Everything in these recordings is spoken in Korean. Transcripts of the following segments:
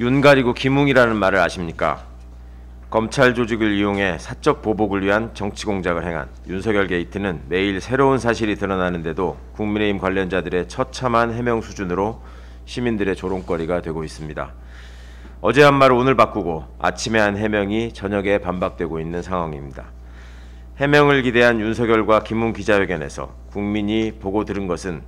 윤 가리고 김웅이라는 말을 아십니까? 검찰 조직을 이용해 사적 보복을 위한 정치 공작을 행한 윤석열 게이트는 매일 새로운 사실이 드러나는데도 국민의힘 관련자들의 처참한 해명 수준으로 시민들의 조롱거리가 되고 있습니다. 어제 한 말을 오늘 바꾸고 아침에 한 해명이 저녁에 반박되고 있는 상황입니다. 해명을 기대한 윤석열과 김웅 기자회견에서 국민이 보고 들은 것은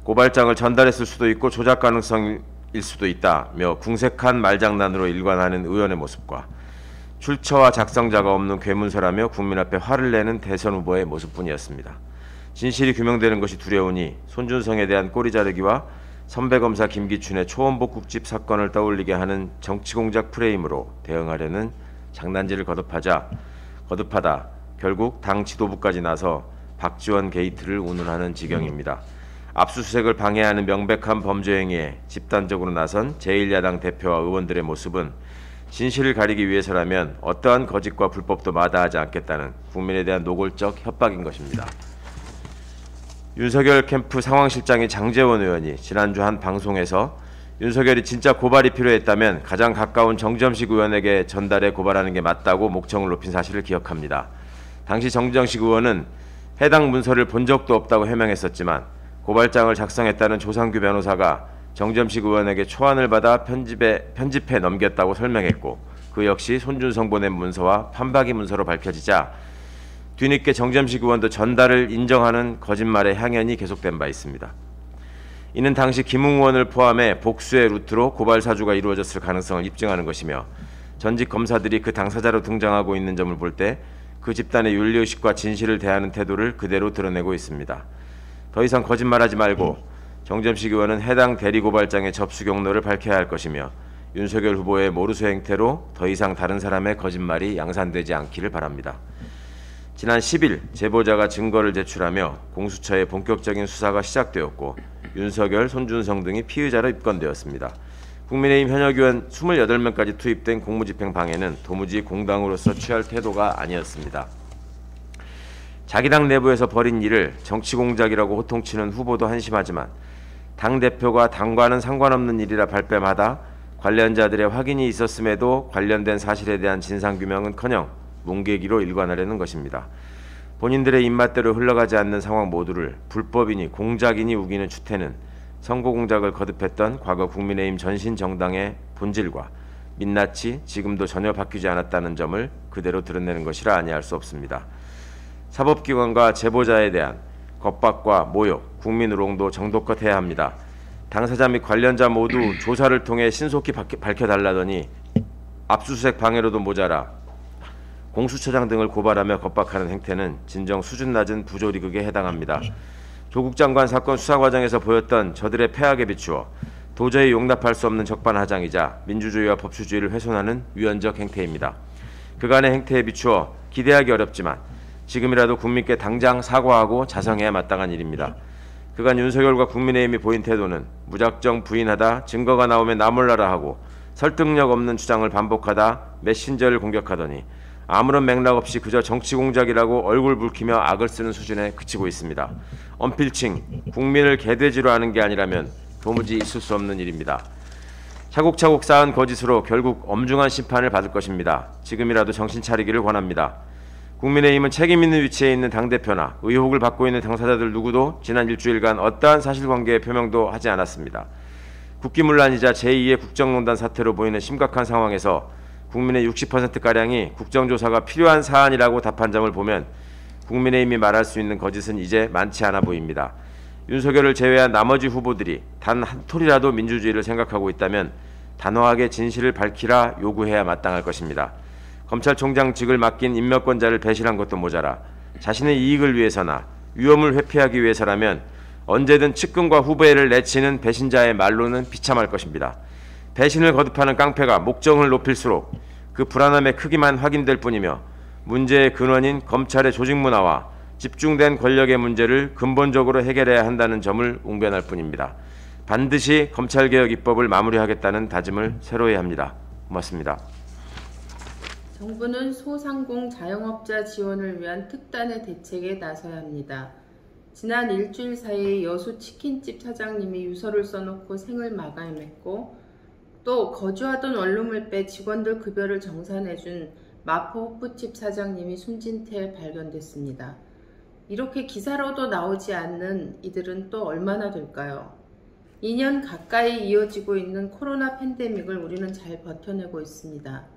고발장을 전달했을 수도 있고 조작 가능성일 수도 있다며 궁색한 말장난으로 일관하는 의원의 모습과 출처와 작성자가 없는 괴문서라며 국민 앞에 화를 내는 대선 후보의 모습뿐이었습니다. 진실이 규명되는 것이 두려우니 손준성에 대한 꼬리 자르기와 선배검사 김기춘의 초원복국집 사건을 떠올리게 하는 정치공작 프레임으로 대응하려는 장난질을 거듭하다 결국 당 지도부까지 나서 박지원 게이트를 운운하는 지경입니다. 압수수색을 방해하는 명백한 범죄 행위에 집단적으로 나선 제1야당 대표와 의원들의 모습은 진실을 가리기 위해서라면 어떠한 거짓과 불법도 마다하지 않겠다는 국민에 대한 노골적 협박인 것입니다. 윤석열 캠프 상황실장인 장제원 의원이 지난주 한 방송에서 윤석열이 진짜 고발이 필요했다면 가장 가까운 정점식 의원에게 전달해 고발하는 게 맞다고 목청을 높인 사실을 기억합니다. 당시 정점식 의원은 해당 문서를 본 적도 없다고 해명했었지만 고발장을 작성했다는 조상규 변호사가 정점식 의원에게 초안을 받아 편집해 넘겼다고 설명했고 그 역시 손준성 보낸 문서와 판박이 문서로 밝혀지자 뒤늦게 정점식 의원도 전달을 인정하는 거짓말의 향연이 계속된 바 있습니다. 이는 당시 김웅 의원을 포함해 복수의 루트로 고발 사주가 이루어졌을 가능성을 입증하는 것이며 전직 검사들이 그 당사자로 등장하고 있는 점을 볼 때 그 집단의 윤리의식과 진실을 대하는 태도를 그대로 드러내고 있습니다. 더 이상 거짓말하지 말고 정점식 의원은 해당 대리고발장의 접수 경로를 밝혀야 할 것이며 윤석열 후보의 모르쇠 행태로 더 이상 다른 사람의 거짓말이 양산되지 않기를 바랍니다. 지난 10일 제보자가 증거를 제출하며 공수처의 본격적인 수사가 시작되었고 윤석열, 손준성 등이 피의자로 입건되었습니다. 국민의힘 현역 의원 28명까지 투입된 공무집행 방해는 도무지 공당으로서 취할 태도가 아니었습니다. 자기 당 내부에서 벌인 일을 정치공작이라고 호통치는 후보도 한심하지만 당대표가 당과는 상관없는 일이라 발뺌하다 관련자들의 확인이 있었음에도 관련된 사실에 대한 진상규명은커녕 뭉개기로 일관하려는 것입니다. 본인들의 입맛대로 흘러가지 않는 상황 모두를 불법이니 공작이니 우기는 추태는 선거공작을 거듭했던 과거 국민의힘 전신 정당의 본질과 민낯이 지금도 전혀 바뀌지 않았다는 점을 그대로 드러내는 것이라 아니할 수 없습니다. 사법기관과 제보자에 대한 겁박과 모욕, 국민 우롱도 정도껏 해야 합니다. 당사자 및 관련자 모두 조사를 통해 신속히 밝혀달라더니 압수수색 방해로도 모자라 공수처장 등을 고발하며 겁박하는 행태는 진정 수준 낮은 부조리극에 해당합니다. 조국 장관 사건 수사 과정에서 보였던 저들의 패악에 비추어 도저히 용납할 수 없는 적반하장이자 민주주의와 법치주의를 훼손하는 위헌적 행태입니다. 그간의 행태에 비추어 기대하기 어렵지만 지금이라도 국민께 당장 사과하고 자성해야 마땅한 일입니다. 그간 윤석열과 국민의힘이 보인 태도는 무작정 부인하다 증거가 나오면 나몰라라 하고 설득력 없는 주장을 반복하다 메신저를 공격하더니 아무런 맥락 없이 그저 정치공작이라고 얼굴 붉히며 악을 쓰는 수준에 그치고 있습니다. 언필칭 국민을 개돼지로 하는 게 아니라면 도무지 있을 수 없는 일입니다. 차곡차곡 쌓은 거짓으로 결국 엄중한 심판을 받을 것입니다. 지금이라도 정신 차리기를 권합니다. 국민의힘은 책임 있는 위치에 있는 당대표나 의혹을 받고 있는 당사자들 누구도 지난 일주일간 어떠한 사실관계의 표명도 하지 않았습니다. 국기문란이자 제2의 국정농단 사태로 보이는 심각한 상황에서 국민의 60%가량이 국정조사가 필요한 사안이라고 답한 점을 보면 국민의힘이 말할 수 있는 거짓은 이제 많지 않아 보입니다. 윤석열을 제외한 나머지 후보들이 단 한 톨이라도 민주주의를 생각하고 있다면 단호하게 진실을 밝히라 요구해야 마땅할 것입니다. 검찰총장직을 맡긴 임명권자를 배신한 것도 모자라 자신의 이익을 위해서나 위험을 회피하기 위해서라면 언제든 측근과 후배를 내치는 배신자의 말로는 비참할 것입니다. 배신을 거듭하는 깡패가 목정을 높일수록 그 불안함의 크기만 확인될 뿐이며 문제의 근원인 검찰의 조직 문화와 집중된 권력의 문제를 근본적으로 해결해야 한다는 점을 웅변할 뿐입니다. 반드시 검찰개혁 입법을 마무리하겠다는 다짐을 새로이 합니다. 고맙습니다. 정부는 소상공 자영업자 지원을 위한 특단의 대책에 나서야 합니다. 지난 일주일 사이 여수 치킨집 사장님이 유서를 써놓고 생을 마감했고 또 거주하던 원룸을 빼 직원들 급여를 정산해준 마포 호프집 사장님이 숨진 채 발견됐습니다. 이렇게 기사로도 나오지 않는 이들은 또 얼마나 될까요? 2년 가까이 이어지고 있는 코로나 팬데믹을 우리는 잘 버텨내고 있습니다.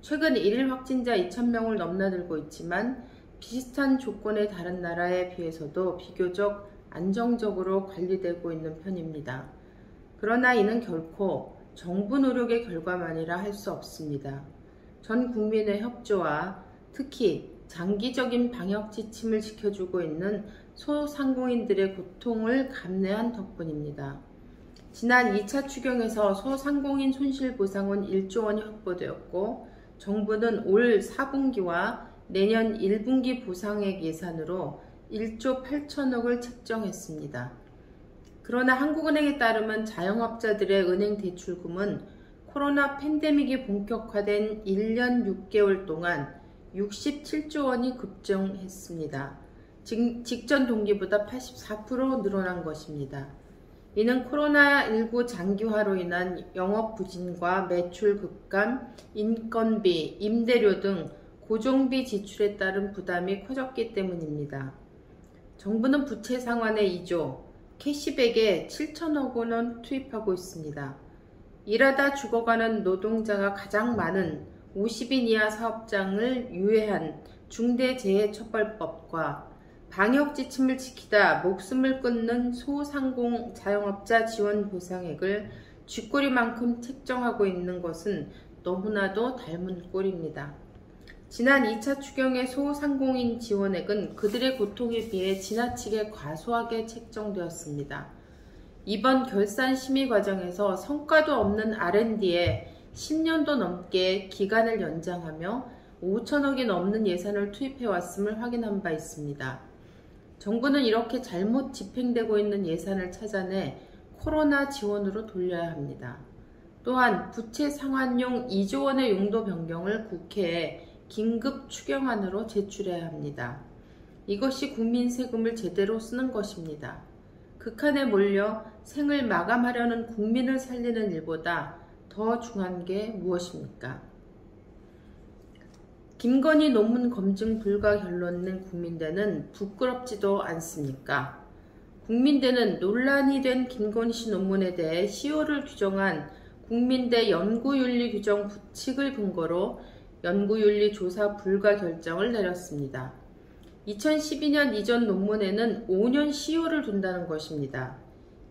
최근 1일 확진자 2,000명을 넘나들고 있지만 비슷한 조건의 다른 나라에 비해서도 비교적 안정적으로 관리되고 있는 편입니다. 그러나 이는 결코 정부 노력의 결과만이라 할 수 없습니다. 전 국민의 협조와 특히 장기적인 방역 지침을 지켜주고 있는 소상공인들의 고통을 감내한 덕분입니다. 지난 2차 추경에서 소상공인 손실보상은 1조 원이 확보되었고 정부는 올 4분기와 내년 1분기 보상액 예산으로 1조 8천억을 책정했습니다. 그러나 한국은행에 따르면 자영업자들의 은행 대출금은 코로나 팬데믹이 본격화된 1년 6개월 동안 67조 원이 급증했습니다. 직전 동기보다 84% 늘어난 것입니다. 이는 코로나19 장기화로 인한 영업 부진과 매출 급감, 인건비, 임대료 등 고정비 지출에 따른 부담이 커졌기 때문입니다. 정부는 부채 상환에 2조, 캐시백에 7천억 원을 투입하고 있습니다. 일하다 죽어가는 노동자가 가장 많은 50인 이하 사업장을 유예한 중대재해처벌법과 방역 지침을 지키다 목숨을 끊는 소상공 자영업자 지원 보상액을 쥐꼬리만큼 책정하고 있는 것은 너무나도 닮은 꼴입니다. 지난 2차 추경의 소상공인 지원액은 그들의 고통에 비해 지나치게 과소하게 책정되었습니다. 이번 결산 심의 과정에서 성과도 없는 R&D에 10년도 넘게 기간을 연장하며 5천억이 넘는 예산을 투입해왔음을 확인한 바 있습니다. 정부는 이렇게 잘못 집행되고 있는 예산을 찾아내 코로나 지원으로 돌려야 합니다. 또한 부채 상환용 2조 원의 용도 변경을 국회에 긴급 추경안으로 제출해야 합니다. 이것이 국민 세금을 제대로 쓰는 것입니다. 극한에 몰려 생을 마감하려는 국민을 살리는 일보다 더 중요한 게 무엇입니까? 김건희 논문 검증 불가 결론 낸 국민대는 부끄럽지도 않습니까? 국민대는 논란이 된 김건희 씨 논문에 대해 시효를 규정한 국민대 연구윤리 규정 부칙을 근거로 연구윤리 조사 불가 결정을 내렸습니다. 2012년 이전 논문에는 5년 시효를 둔다는 것입니다.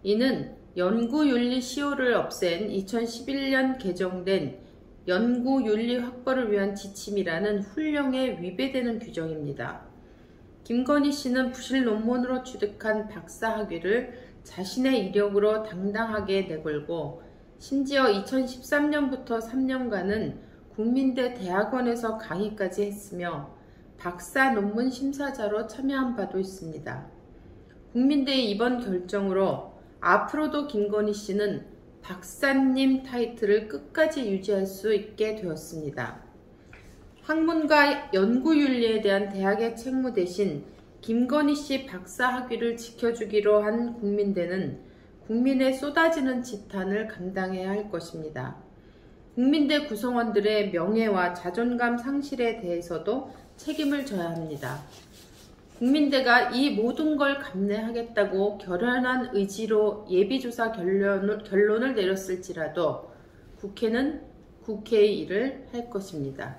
이는 연구윤리 시효를 없앤 2011년 개정된 연구윤리 확보를 위한 지침이라는 훈령에 위배되는 규정입니다. 김건희 씨는 부실 논문으로 취득한 박사 학위를 자신의 이력으로 당당하게 내걸고 심지어 2013년부터 3년간은 국민대 대학원에서 강의까지 했으며 박사 논문 심사자로 참여한 바도 있습니다. 국민대의 이번 결정으로 앞으로도 김건희 씨는 박사님 타이틀을 끝까지 유지할 수 있게 되었습니다. 학문과 연구윤리에 대한 대학의 책무 대신 김건희 씨 박사 학위를 지켜주기로 한 국민대는 국민의 쏟아지는 지탄을 감당해야 할 것입니다. 국민대 구성원들의 명예와 자존감 상실에 대해서도 책임을 져야 합니다. 국민대가 이 모든 걸 감내하겠다고 결연한 의지로 예비조사 결론을 내렸을지라도 국회는 국회의 일을 할 것입니다.